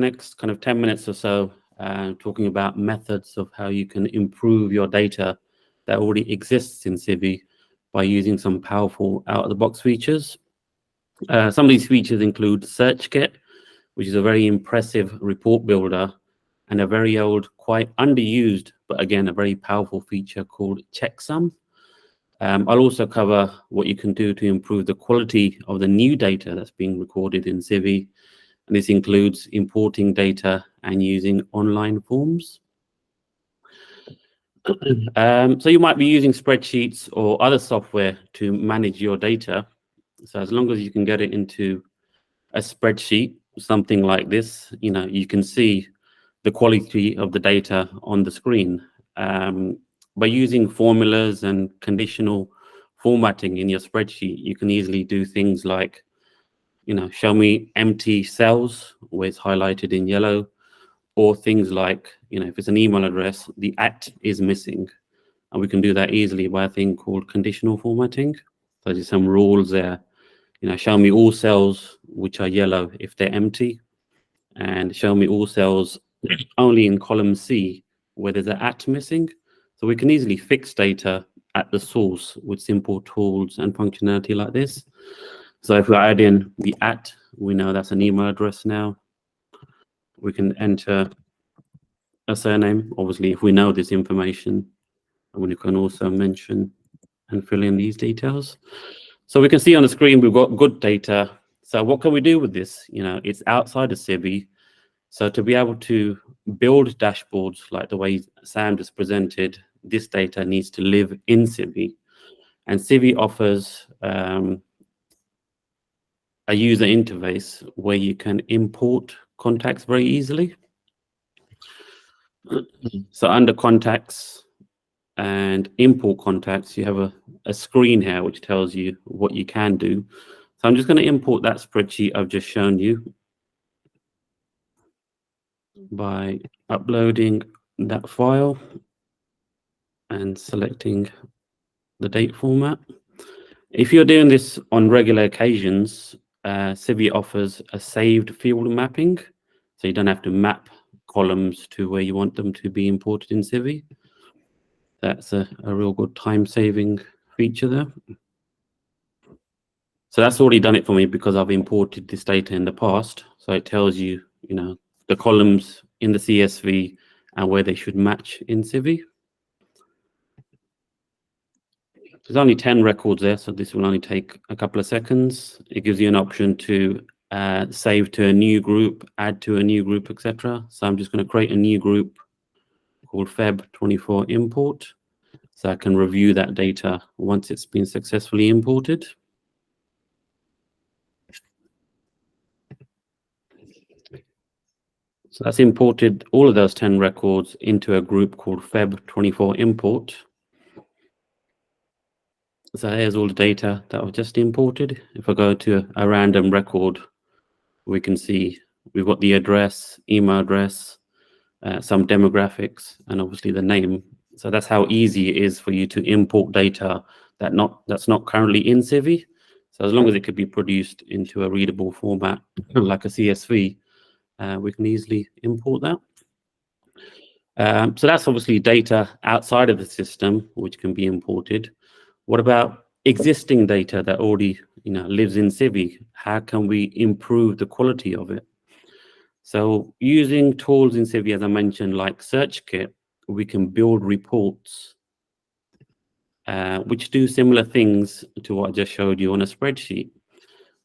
next kind of 10 minutes or so talking about methods of how you can improve your data that already exists in Civi by using some powerful out-of-the-box features. Some of these features include SearchKit, which is a very impressive report builder, and a very old, quite underused, but again, a very powerful feature called Checksum. I'll also cover what you can do to improve the quality of the new data that's being recorded in Civi. And this includes importing data and using online forms. So you might be using spreadsheets or other software to manage your data. So as long as you can get it into a spreadsheet, something like this, you can see the quality of the data on the screen. By using formulas and conditional formatting in your spreadsheet, you can easily do things like, show me empty cells where it's highlighted in yellow, or things like, if it's an email address, the @ is missing. And we can do that easily by a thing called conditional formatting. So there's some rules there. Show me all cells which are yellow if they're empty, and show me all cells only in column C where there's an @ missing. So we can easily fix data at the source with simple tools and functionality like this. So if we add in the @ we know that's an email address now. We can enter a surname, obviously, if we know this information. And we can also mention and fill in these details. So we can see on the screen we've got good data. So what can we do with this? It's outside of Civi. So to be able to build dashboards like the way Sam just presented, this data needs to live in Civi. And Civi offers a user interface where you can import contacts very easily. So under contacts and import contacts, you have a screen here which tells you what you can do. So I'm just going to import that spreadsheet I've just shown you by uploading that file and selecting the date format. If you're doing this on regular occasions, Civi offers a saved field mapping, so you don't have to map columns to where you want them to be imported in Civi. That's a real good time-saving feature there. So that's already done it for me because I've imported this data in the past. So it tells you, the columns in the CSV and where they should match in Civi. There's only 10 records there, so this will only take a couple of seconds. It gives you an option to save to a new group, add to a new group, etc. So I'm just going to create a new group called Feb24 import. So I can review that data once it's been successfully imported. So that's imported all of those 10 records into a group called Feb24 import. So here's all the data that I've just imported. If I go to a random record, we can see we've got the address, email address, some demographics, and obviously the name. So that's how easy it is for you to import data that's not currently in Civi. So as long as it could be produced into a readable format like a CSV, we can easily import that. So that's obviously data outside of the system which can be imported. What about existing data that already lives in Civi? How can we improve the quality of it? So using tools in Civi, as I mentioned, like SearchKit, we can build reports which do similar things to what I just showed you on a spreadsheet.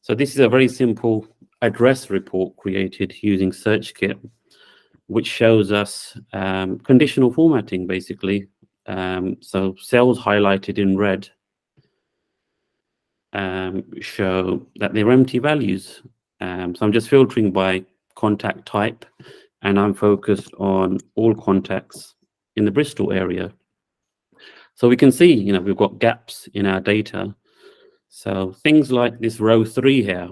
So this is a very simple address report created using SearchKit, which shows us conditional formatting, basically. So cells highlighted in red show that they're empty values. So I'm just filtering by contact type, and I'm focused on all contacts in the Bristol area. So we can see, we've got gaps in our data. So things like this row 3 here,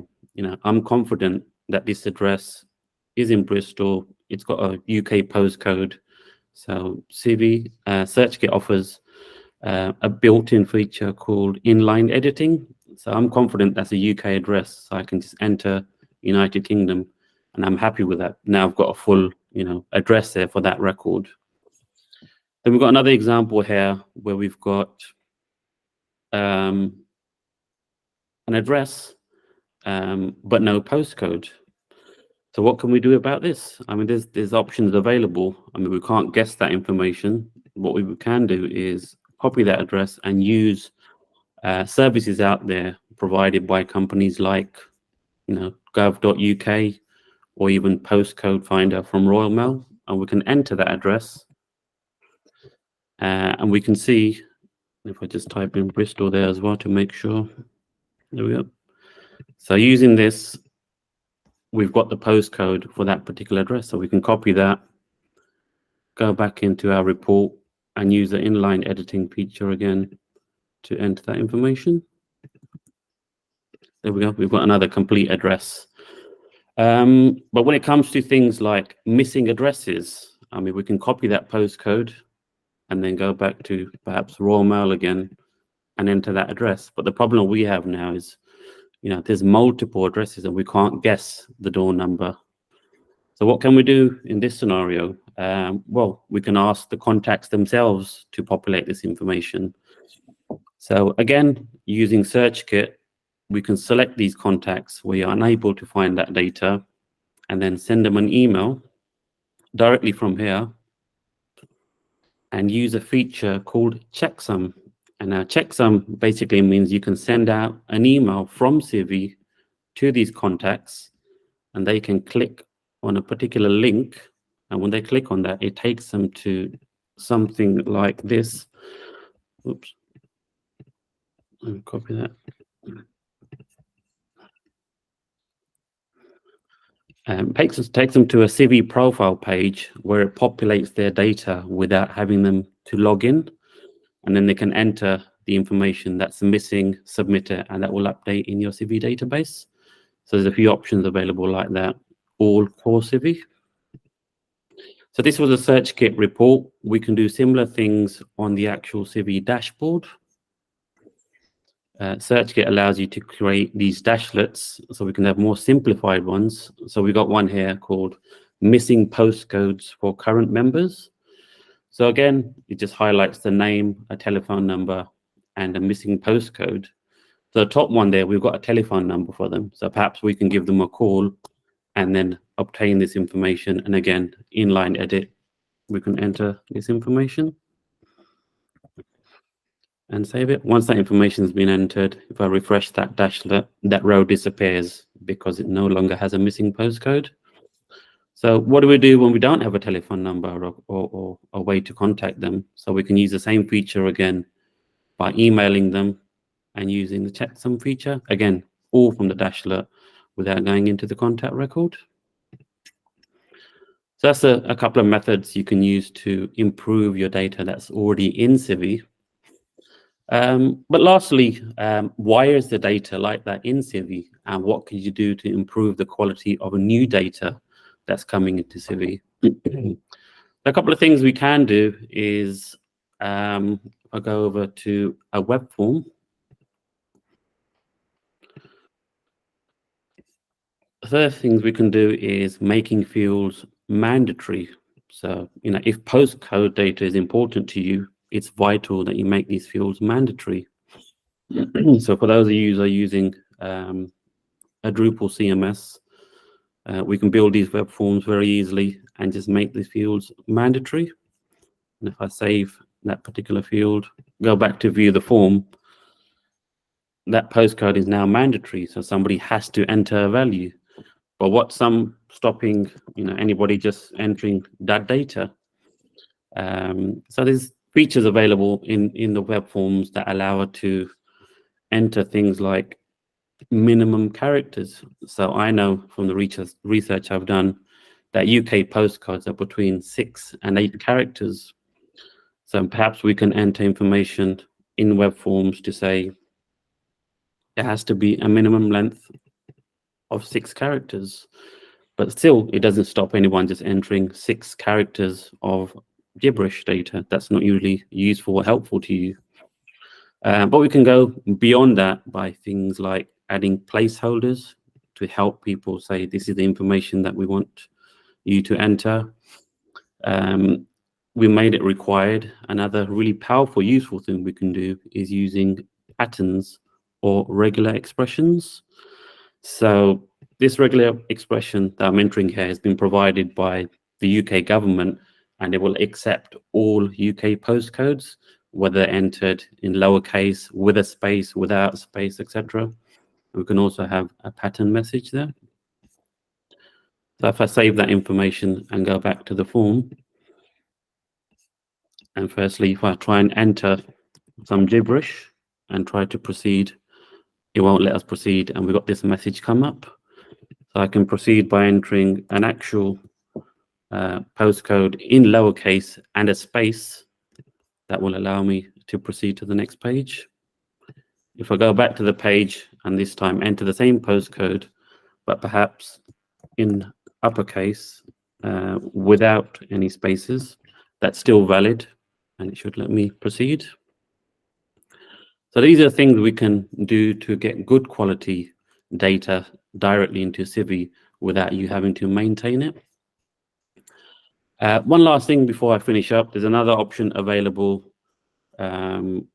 I'm confident that this address is in Bristol. It's got a UK postcode. So Civi SearchKit offers a built-in feature called inline editing. So I'm confident that's a UK address. So I can just enter United Kingdom and I'm happy with that. Now I've got a full, address there for that record. Then we've got another example here where we've got an address, but no postcode. So what can we do about this? I mean, there's options available. I mean, we can't guess that information. What we can do is copy that address and use services out there provided by companies like, gov.uk or even postcode finder from Royal Mail, and we can enter that address, and we can see, if I just type in Bristol there as well to make sure. There we go. So using this, we've got the postcode for that particular address, so we can copy that, go back into our report, and use the inline editing feature again to enter that information. There we go. We've got another complete address. But when it comes to things like missing addresses, I mean, we can copy that postcode and then go back to perhaps Royal Mail again and enter that address. But the problem we have now is, there's multiple addresses and we can't guess the door number. So what can we do in this scenario? Well, we can ask the contacts themselves to populate this information. So again, using SearchKit, we can select these contacts where you're unable to find that data and then send them an email directly from here and use a feature called Checksum. And now Checksum basically means you can send out an email from Civi to these contacts, and they can click on a particular link. And when they click on that, it takes them to something like this. Oops. Let me copy that. Takes them to a Civi profile page where it populates their data without having them to log in. And then they can enter the information that's missing, submit it, and that will update in your Civi database. So there's a few options available like that, all for Civi. So this was a SearchKit report. We can do similar things on the actual Civi dashboard. SearchKit allows you to create these dashlets, so we can have more simplified ones. So we got one here called missing postcodes for current members. So again, it just highlights the name, a telephone number, and a missing postcode. So the top one there, we've got a telephone number for them. So perhaps we can give them a call and then obtain this information. And again, inline edit, we can enter this information and save it. Once that information has been entered, if I refresh that dashlet, that row disappears because it no longer has a missing postcode. So what do we do when we don't have a telephone number or a way to contact them? So we can use the same feature again by emailing them and using the Checksum feature. Again, all from the dashlet without going into the contact record. So that's a couple of methods you can use to improve your data that's already in Civi. But lastly, why is the data like that in Civi? And what can you do to improve the quality of a new data that's coming into Civi? A couple of things we can do is, if I go over to a web form, the first things we can do is making fields mandatory. So, if postcode data is important to you, it's vital that you make these fields mandatory. So for those of you who are using a Drupal CMS, we can build these web forms very easily and just make the fields mandatory. And if I save that particular field, go back to view the form, that postcode is now mandatory. So somebody has to enter a value. But what's stopping anybody just entering that data? So there's features available in the web forms that allow it to enter things like minimum characters. So I know from the research I've done that UK postcodes are between 6 and 8 characters. So perhaps we can enter information in web forms to say it has to be a minimum length of 6 characters. But still, it doesn't stop anyone just entering 6 characters of gibberish data. That's not usually useful or helpful to you. But we can go beyond that by things like adding placeholders to help people say, this is the information that we want you to enter. We made it required. Another really powerful, useful thing we can do is using patterns or regular expressions. So this regular expression that I'm entering here has been provided by the UK government, and it will accept all UK postcodes, whether entered in lowercase, with a space, without space, etc. We can also have a pattern message there. So if I save that information and go back to the form, and firstly, if I try and enter some gibberish and try to proceed, it won't let us proceed, and we've got this message come up. So I can proceed by entering an actual postcode in lowercase and a space that will allow me to proceed to the next page. If I go back to the page and this time enter the same postcode, but perhaps in uppercase without any spaces, that's still valid, and it should let me proceed. So these are things we can do to get good quality data directly into Civi without you having to maintain it. One last thing before I finish up, there's another option available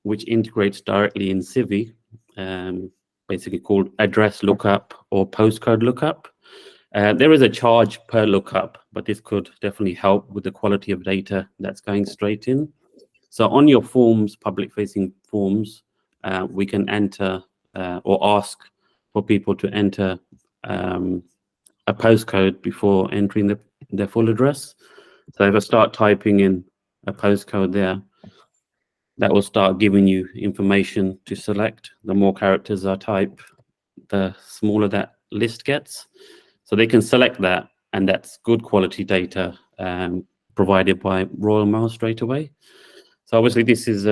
which integrates directly in Civi, basically called address lookup or postcode lookup. There is a charge per lookup, but this could definitely help with the quality of data that's going straight in. So on your forms, public-facing forms, we can enter or ask for people to enter a postcode before entering their full address. So if I start typing in a postcode there, that will start giving you information to select. The more characters I type, the smaller that list gets. So they can select that, and that's good quality data provided by Royal Mail straight away. So obviously this is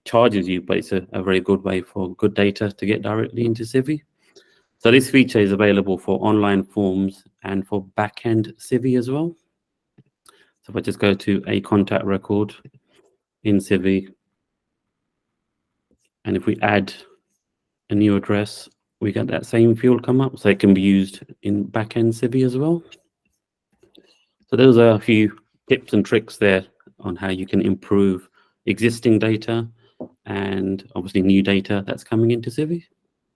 charges you, but it's a very good way for good data to get directly into Civi. So this feature is available for online forms and for backend Civi as well. So if I just go to a contact record in Civi, and if we add a new address, we get that same field come up, so it can be used in backend Civi as well. So those are a few tips and tricks there on how you can improve existing data and obviously new data that's coming into Civi.